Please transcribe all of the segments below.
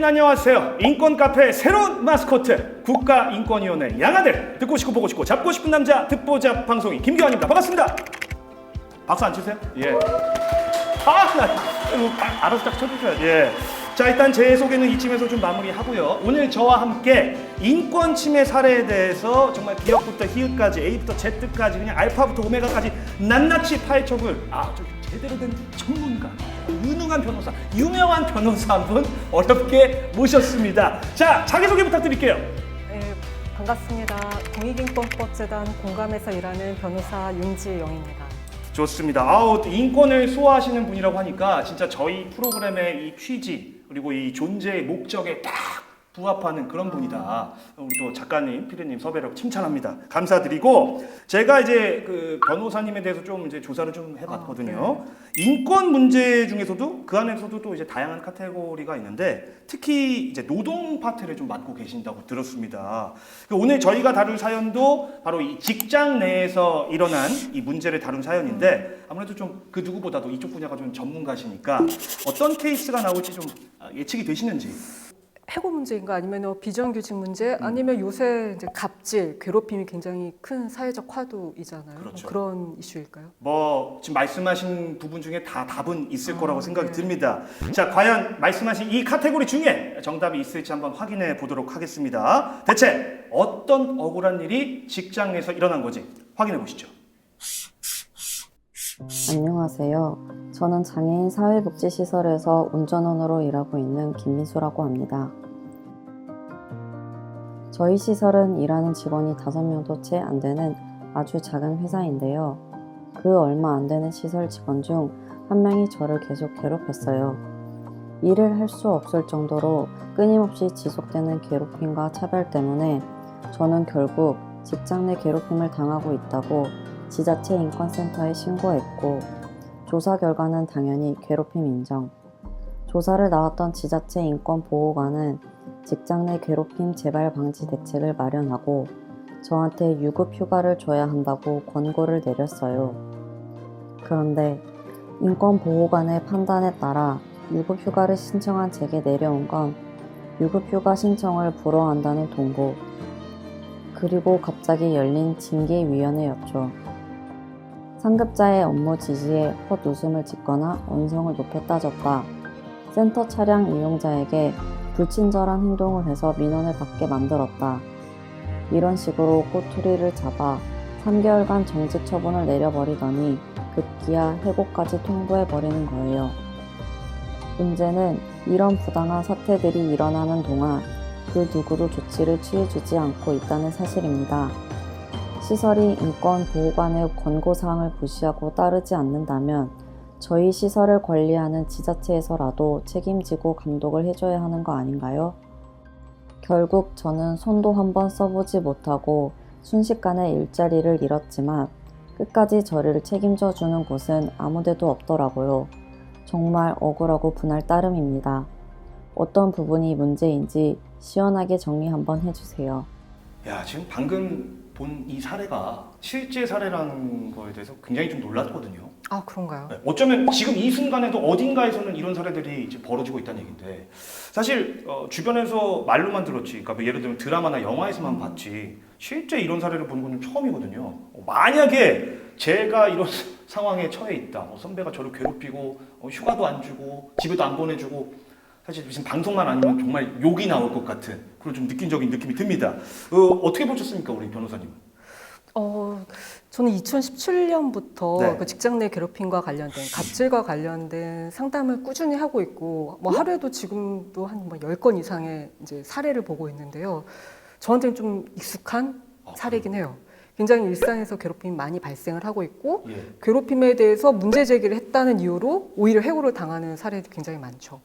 안녕하세요. 인권카페의 새로운 마스코트 국가인권위원회 양아들 듣고 싶고 보고 싶고 잡고 싶은 남자 듣보잡 방송인 김규환입니다. 반갑습니다. 박수 안 치세요? 예. 알아서 딱 쳐주셔야죠. 예. 자, 일단 제 소개는 이쯤에서 좀 마무리하고요. 오늘 저와 함께 인권 침해 사례에 대해서 정말 기역부터 히읗까지 A부터 Z까지 그냥 알파부터 오메가까지 낱낱이 파헤쳐볼 좀 제대로 된 전문가, 유능한 변호사, 유명한 변호사 한 분 어렵게 모셨습니다. 자, 자기소개 부탁드릴게요. 네, 반갑습니다. 공익인권법재단 공감에서 일하는 변호사 윤지영입니다. 좋습니다. 인권을 소화하시는 분이라고 하니까 진짜 저희 프로그램의 이 취지 그리고 이 존재의 목적에 딱 부합하는 그런 분이다. 우리 또 작가님, 피디님 섭외력 칭찬합니다. 감사드리고 제가 이제 그 변호사님에 대해서 좀 이제 조사를 좀 해봤거든요. 인권 문제 중에서도 그 안에서도 또 이제 다양한 카테고리가 있는데 특히 이제 노동 파트를 좀 맡고 계신다고 들었습니다. 오늘 저희가 다룰 사연도 바로 이 직장 내에서 일어난 이 문제를 다룬 사연인데 아무래도 좀 그 누구보다도 이쪽 분야가 좀 전문가시니까 어떤 케이스가 나올지 좀 예측이 되시는지. 해고 문제인가 아니면 비정규직 문제 아니면 요새 이제 갑질, 괴롭힘이 굉장히 큰 사회적 화두이잖아요. 그렇죠. 그런 이슈일까요? 지금 말씀하신 부분 중에 다 답은 있을 거라고 생각이 듭니다. 자, 과연 말씀하신 이 카테고리 중에 정답이 있을지 한번 확인해 보도록 하겠습니다. 대체 어떤 억울한 일이 직장 내에서 일어난 건지 확인해 보시죠. 안녕하세요. 저는 장애인 사회복지시설에서 운전원으로 일하고 있는 김민수라고 합니다. 저희 시설은 일하는 직원이 5명도 채 안 되는 아주 작은 회사인데요. 그 얼마 안 되는 시설 직원 중 한 명이 저를 계속 괴롭혔어요. 일을 할 수 없을 정도로 끊임없이 지속되는 괴롭힘과 차별 때문에 저는 결국 직장 내 괴롭힘을 당하고 있다고 지자체 인권센터에 신고했고 조사 결과는 당연히 괴롭힘 인정. 조사를 나왔던 지자체 인권보호관은 직장 내 괴롭힘 재발 방지 대책을 마련하고 저한테 유급 휴가를 줘야 한다고 권고를 내렸어요. 그런데 인권보호관의 판단에 따라 유급 휴가를 신청한 제게 내려온 건 유급 휴가 신청을 불허한다는 통보, 그리고 갑자기 열린 징계위원회였죠. 상급자의 업무 지시에 헛웃음을 짓거나 언성을 높여 따졌다. 센터 차량 이용자에게 불친절한 행동을 해서 민원을 받게 만들었다. 이런 식으로 꼬투리를 잡아 3개월간 정직 처분을 내려버리더니 급기야 해고까지 통보해버리는 거예요. 문제는 이런 부당한 사태들이 일어나는 동안 그 누구도 조치를 취해주지 않고 있다는 사실입니다. 시설이 인권보호관의 권고사항을 무시하고 따르지 않는다면 저희 시설을 관리하는 지자체에서라도 책임지고 감독을 해줘야 하는 거 아닌가요? 결국 저는 손도 한번 써보지 못하고 순식간에 일자리를 잃었지만 끝까지 저를 책임져주는 곳은 아무데도 없더라고요. 정말 억울하고 분할 따름입니다. 어떤 부분이 문제인지 시원하게 정리 한번 해주세요. 야, 지금 방금 본 이 사례가 실제 사례라는 거에 대해서 굉장히 좀 놀랐거든요. 아, 그런가요? 네, 어쩌면 지금 이 순간에도 어딘가에서는 이런 사례들이 이제 벌어지고 있다는 얘기인데 사실 주변에서 말로만 들었지, 그러니까 뭐 예를 들면 드라마나 영화에서만 봤지 실제 이런 사례를 보는 건 처음이거든요. 만약에 제가 이런 상황에 처해 있다, 선배가 저를 괴롭히고 휴가도 안 주고 집에도 안 보내주고 사실 무슨 방송만 아니면 정말 욕이 나올 것 같은 그런 좀 느낌적인 느낌이 듭니다. 어떻게 보셨습니까, 우리 변호사님? 저는 2017년부터 네. 그 직장 내 괴롭힘과 관련된 갑질과 관련된 상담을 꾸준히 하고 있고 하루에도 지금도 한 10건 이상의 이제 사례를 보고 있는데요. 저한테는 좀 익숙한 사례긴 해요. 굉장히 일상에서 괴롭힘이 많이 발생을 하고 있고 괴롭힘에 대해서 문제 제기를 했다는 이유로 오히려 해고를 당하는 사례도 굉장히 많죠.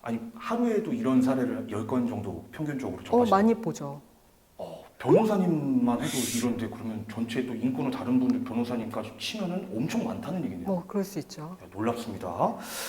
아니 하루에도 이런 사례를 10건 정도 평균적으로 접하시나요? 많이 보죠. 변호사님만 해도 이런데 그러면 전체 또 인권을 다른 분들 변호사님까지 치면은 엄청 많다는 얘기네요. 그럴 수 있죠. 놀랍습니다.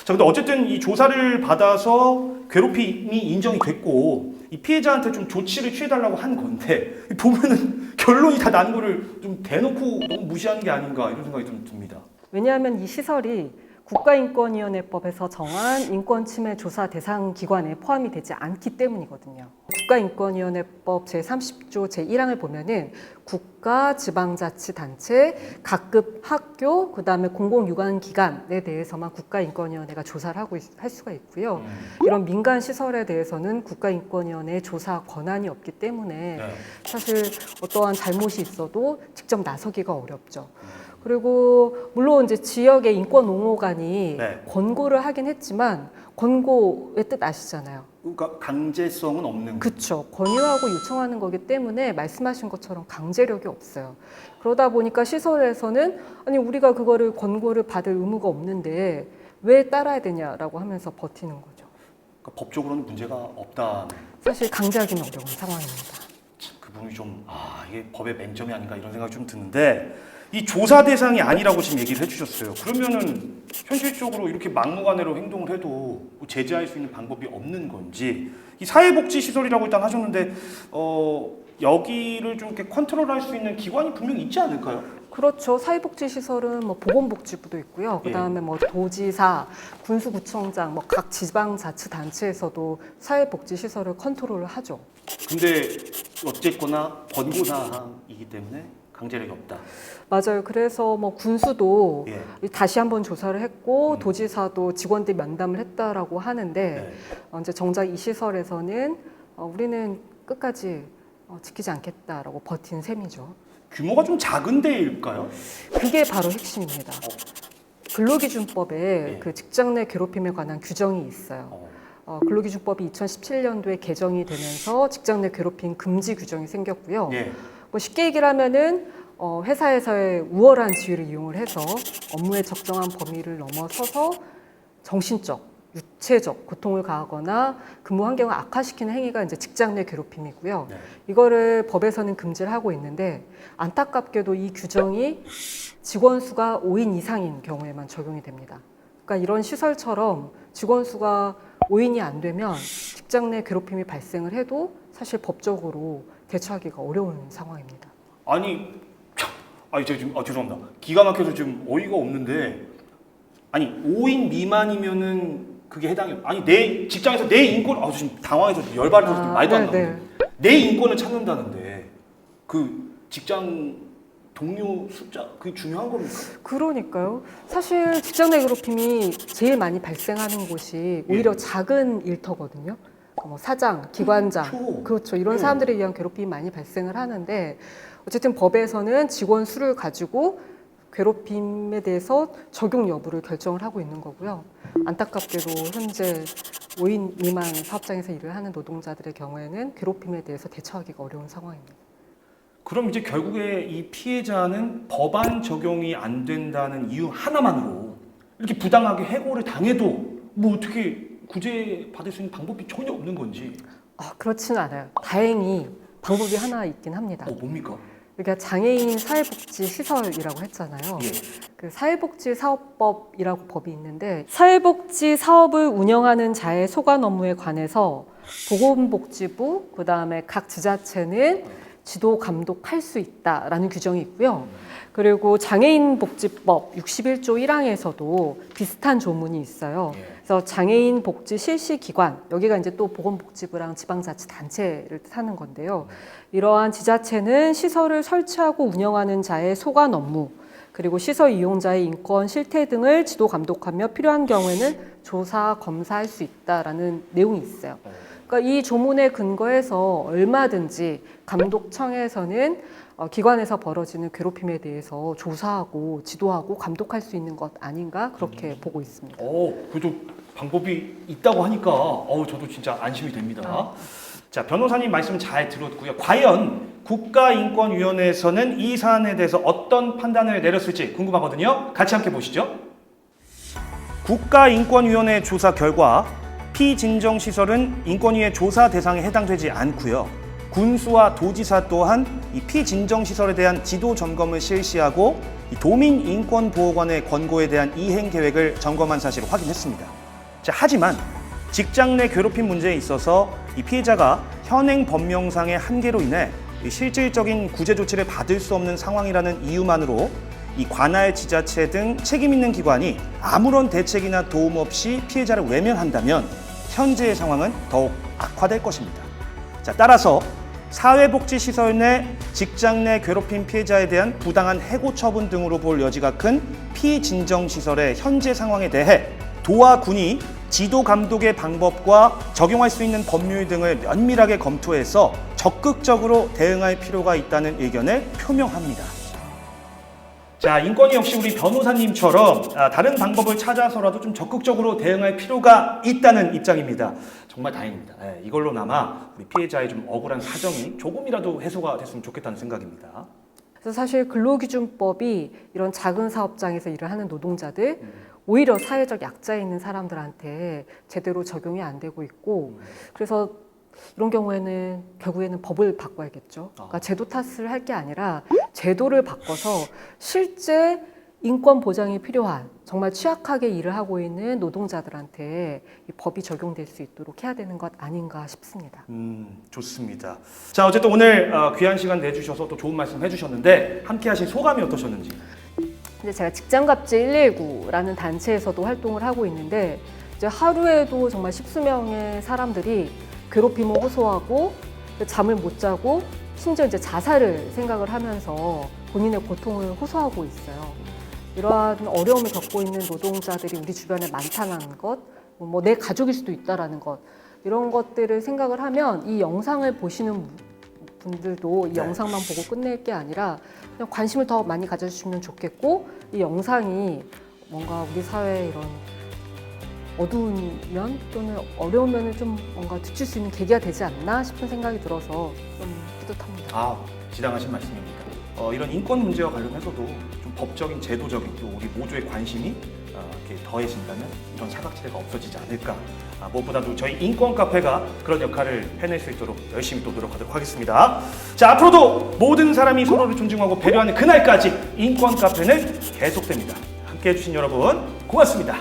자, 근데 어쨌든 이 조사를 받아서 괴롭힘이 인정이 됐고 이 피해자한테 좀 조치를 취해달라고 한 건데 보면은 결론이 다 난 거를 좀 대놓고 너무 무시하는 게 아닌가 이런 생각이 좀 듭니다. 왜냐하면 이 시설이 국가인권위원회법에서 정한 인권침해 조사 대상 기관에 포함이 되지 않기 때문이거든요. 국가인권위원회법 제30조 제1항을 보면은 국가, 지방자치단체, 각급 학교, 그다음에 공공유관기관에 대해서만 국가인권위원회가 조사를 할 수가 있고요. 이런 민간 시설에 대해서는 국가인권위원회의 조사 권한이 없기 때문에 네. 사실 어떠한 잘못이 있어도 직접 나서기가 어렵죠. 그리고 물론 이제 지역의 인권 옹호관이 네. 권고를 하긴 했지만 권고의 뜻 아시잖아요. 그러니까 강제성은 없는. 그렇죠. 권유하고 요청하는 거기 때문에 말씀하신 것처럼 강제력이 없어요. 그러다 보니까 시설에서는 아니 우리가 그거를 권고를 받을 의무가 없는데 왜 따라야 되냐라고 하면서 버티는 거죠. 그러니까 법적으로는 문제가 없다. 사실 강제하기는 어려운 상황입니다. 그 부분이 좀 이게 법의 맹점이 아닌가 이런 생각이 좀 드는데 이 조사 대상이 아니라고 지금 얘기를 해주셨어요. 그러면은 현실적으로 이렇게 막무가내로 행동을 해도 뭐 제재할 수 있는 방법이 없는 건지 이 사회복지시설이라고 일단 하셨는데 여기를 좀 이렇게 컨트롤할 수 있는 기관이 분명히 있지 않을까요? 그렇죠. 사회복지시설은 뭐 보건복지부도 있고요. 예. 그다음에 뭐 도지사, 군수구청장, 뭐 각 지방자치단체에서도 사회복지시설을 컨트롤을 하죠. 근데 어쨌거나 권고사항이기 때문에 강제력이 없다. 맞아요. 그래서 뭐 군수도 예. 다시 한번 조사를 했고 도지사도 직원들이 면담을 했다라고 하는데 네. 이제 정작 이 시설에서는 우리는 끝까지 지키지 않겠다라고 버틴 셈이죠. 규모가 좀 작은 데일까요? 그게 바로 핵심입니다. 근로기준법에 예. 그 직장 내 괴롭힘에 관한 규정이 있어요. 근로기준법이 2017년도에 개정이 되면서 직장 내 괴롭힘 금지 규정이 생겼고요. 예. 뭐 쉽게 얘기를 하면은 회사에서의 우월한 지위를 이용을 해서 업무의 적정한 범위를 넘어서서 정신적, 육체적 고통을 가하거나 근무 환경을 악화시키는 행위가 이제 직장 내 괴롭힘이고요. 네. 이거를 법에서는 금지를 하고 있는데 안타깝게도 이 규정이 직원 수가 5인 이상인 경우에만 적용이 됩니다. 그러니까 이런 시설처럼 직원 수가 5인이 안 되면 직장 내 괴롭힘이 발생을 해도 사실 법적으로 대처하기가 어려운 상황입니다. 아니, 제가 지금 죄송합니다. 기가 막혀서 좀 어이가 없는데, 아니 5인 미만이면은 그게 해당이 아니 내 직장에서 내 인권 지금 당황해서 열받아서 말도 안 나오네. 내 인권을 찾는다는데 그 직장 동료 숫자 그게 중요한 겁니까? 그러니까요. 사실 직장 내 괴롭힘이 제일 많이 발생하는 곳이 오히려 작은 일터거든요. 뭐 사장, 기관장, 그렇죠. 이런 사람들에 의한 괴롭힘이 많이 발생을 하는데 어쨌든 법에서는 직원 수를 가지고 괴롭힘에 대해서 적용 여부를 결정을 하고 있는 거고요. 안타깝게도 현재 5인 미만 사업장에서 일을 하는 노동자들의 경우에는 괴롭힘에 대해서 대처하기가 어려운 상황입니다. 그럼 이제 결국에 이 피해자는 법안 적용이 안 된다는 이유 하나만으로 이렇게 부당하게 해고를 당해도 뭐 어떻게 구제 받을 수 있는 방법이 전혀 없는 건지. 그렇지는 않아요. 다행히 방법이 하나 있긴 합니다. 뭡니까? 그러니까 장애인 사회복지 시설이라고 했잖아요. 예. 그 사회복지사업법이라고 법이 있는데 사회복지 사업을 운영하는 자의 소관 업무에 관해서 보건복지부 그다음에 각 지자체는 지도 감독할 수 있다라는 규정이 있고요. 그리고 장애인복지법 61조 1항에서도 비슷한 조문이 있어요. 그래서 장애인 복지 실시 기관 여기가 이제 또 보건복지부랑 지방자치단체를 뜻하는 건데요. 이러한 지자체는 시설을 설치하고 운영하는 자의 소관 업무 그리고 시설 이용자의 인권 실태 등을 지도 감독하며 필요한 경우에는 조사 검사할 수 있다라는 내용이 있어요. 그러니까 이 조문에 근거해서 얼마든지 감독청에서는 기관에서 벌어지는 괴롭힘에 대해서 조사하고 지도하고 감독할 수 있는 것 아닌가 그렇게 보고 있습니다. 그래도 방법이 있다고 하니까 저도 진짜 안심이 됩니다. 자, 변호사님 말씀 잘 들었고요. 과연 국가인권위원회에서는 이 사안에 대해서 어떤 판단을 내렸을지 궁금하거든요. 같이 함께 보시죠. 국가인권위원회 조사 결과 피진정시설은 인권위의 조사 대상에 해당되지 않고요. 군수와 도지사 또한 이 피진정시설에 대한 지도 점검을 실시하고 이 도민인권보호관의 권고에 대한 이행 계획을 점검한 사실을 확인했습니다. 자, 하지만 직장 내 괴롭힘 문제에 있어서 이 피해자가 현행 법령상의 한계로 인해 이 실질적인 구제 조치를 받을 수 없는 상황이라는 이유만으로 이 관할 지자체 등 책임 있는 기관이 아무런 대책이나 도움 없이 피해자를 외면한다면 현재의 상황은 더욱 악화될 것입니다. 자, 따라서 사회복지시설 내 직장 내 괴롭힘 피해자에 대한 부당한 해고 처분 등으로 볼 여지가 큰 피진정시설의 현재 상황에 대해 도와 군이 지도 감독의 방법과 적용할 수 있는 법률 등을 면밀하게 검토해서 적극적으로 대응할 필요가 있다는 의견을 표명합니다. 자, 인권위 역시 우리 변호사님처럼 다른 방법을 찾아서라도 좀 적극적으로 대응할 필요가 있다는 입장입니다. 정말 다행입니다. 이걸로나마 우리 피해자의 좀 억울한 사정이 조금이라도 해소가 됐으면 좋겠다는 생각입니다. 그래서 사실 근로기준법이 이런 작은 사업장에서 일을 하는 노동자들, 오히려 사회적 약자에 있는 사람들한테 제대로 적용이 안 되고 있고, 그래서 이런 경우에는 결국에는 법을 바꿔야겠죠. 그러니까 제도 탓을 할 게 아니라 제도를 바꿔서 실제 인권 보장이 필요한 정말 취약하게 일을 하고 있는 노동자들한테 이 법이 적용될 수 있도록 해야 되는 것 아닌가 싶습니다. 좋습니다. 자, 어쨌든 오늘 귀한 시간 내주셔서 또 좋은 말씀 해주셨는데 함께 하신 소감이 어떠셨는지? 근데 제가 직장갑질 119라는 단체에서도 활동을 하고 있는데 이제 하루에도 정말 십수명의 사람들이 괴롭힘을 호소하고 잠을 못 자고 심지어 이제 자살을 생각을 하면서 본인의 고통을 호소하고 있어요. 이러한 어려움을 겪고 있는 노동자들이 우리 주변에 많다는 것, 뭐 내 가족일 수도 있다라는 것, 이런 것들을 생각을 하면 이 영상을 보시는 분들도 이 영상만 보고 끝낼 게 아니라 그냥 관심을 더 많이 가져주시면 좋겠고, 이 영상이 뭔가 우리 사회의 이런 어두운 면 또는 어려운 면을 좀 뭔가 뒤칠 수 있는 계기가 되지 않나 싶은 생각이 들어서 좀 뿌듯합니다. 지당하신 말씀입니다. 이런 인권 문제와 관련해서도 좀 법적인, 제도적인 또 우리 모두의 관심이 이렇게 더해진다면 이런 사각지대가 없어지지 않을까. 무엇보다도 저희 인권 카페가 그런 역할을 해낼 수 있도록 열심히 또 노력하도록 하겠습니다. 자, 앞으로도 모든 사람이 서로를 존중하고 배려하는 그날까지 인권 카페는 계속됩니다. 함께 해주신 여러분 고맙습니다.